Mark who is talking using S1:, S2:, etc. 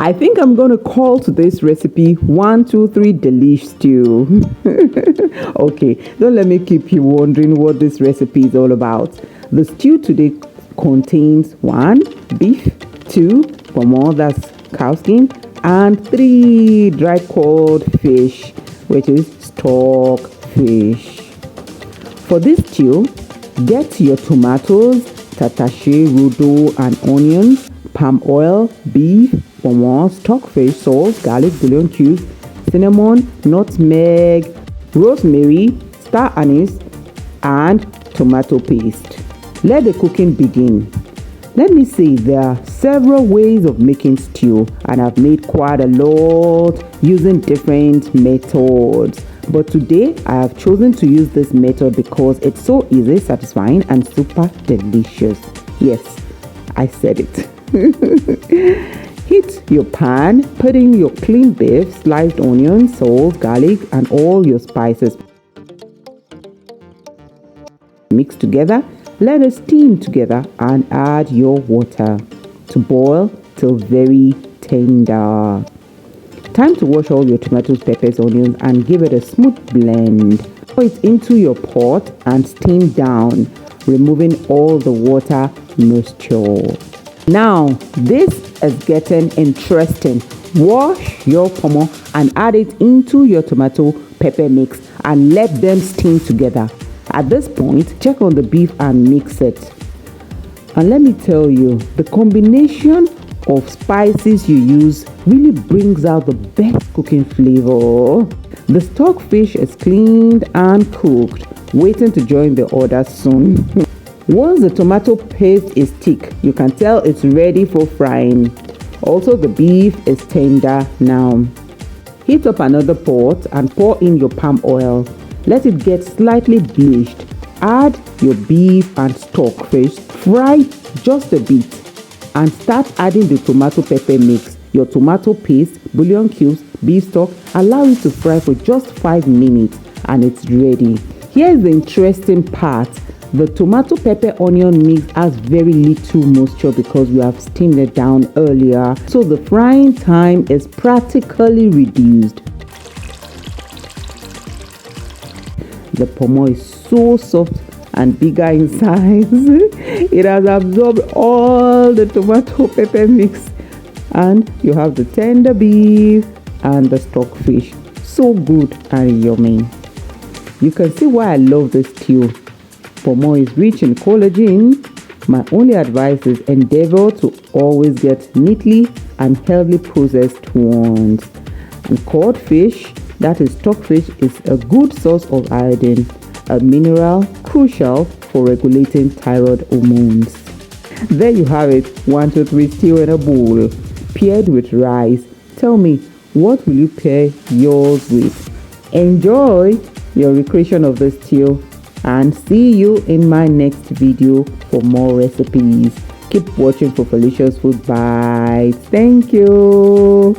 S1: I think I'm going to call to this recipe 123 Delish Stew. Okay, don't let me keep you wondering what this recipe is all about. The stew today contains 1. Beef, 2. Pomo, that's cow skin, and 3. Dried cod fish, which is stock fish. For this stew, get your tomatoes, tatashe, rudo, and onions, palm oil, beef, pomo, stockfish, salt, garlic, bouillon cubes, cinnamon, nutmeg, rosemary, star anise, and tomato paste. Let the cooking begin. Let me say there are several ways of making stew, and I've made quite a lot using different methods. But today I have chosen to use this method because it's so easy, satisfying, and super delicious. Yes, I said it. Heat your pan, put in your clean beef, sliced onions, salt, garlic, and all your spices. Mix together, let it steam together, and add your water to boil till very tender. Time to wash all your tomatoes, peppers, onions, and give it a smooth blend. Pour it into your pot and steam down, removing all the water moisture. Now, this is getting interesting. Wash your pomo and add it into your tomato pepper mix and let them steam together. At this point, check on the beef and mix it. And let me tell you, the combination of spices you use really brings out the best cooking flavor. The stockfish is cleaned and cooked, waiting to join the order soon. Once the tomato paste is thick, you can tell it's ready for frying. Also, the beef is tender now. Heat up another pot and pour in your palm oil. Let it get slightly bleached. Add your beef and stockfish. Fry just a bit and start adding the tomato pepper mix, your tomato paste, bouillon cubes, beef stock. Allow it to fry for just 5 minutes and it's ready. Here's the interesting part. The tomato pepper onion mix has very little moisture because we have steamed it down earlier, so the frying time is practically reduced. The pomo is so soft and bigger in size. It has absorbed all the tomato pepper mix, and you have the tender beef and the stockfish. So good and yummy. You can see why I love this stew. Pomo is rich in collagen. My only advice is endeavor to always get neatly and healthily processed ones. And cod fish, that is stockfish, is a good source of iodine, a mineral crucial for regulating thyroid hormones. There you have it, 1, 2, 3 stew in a bowl, paired with rice. Tell me, what will you pair yours with? Enjoy your recreation of the stew, and see you in my next video for more recipes. Keep watching Fofolicious Food Bites. Thank you.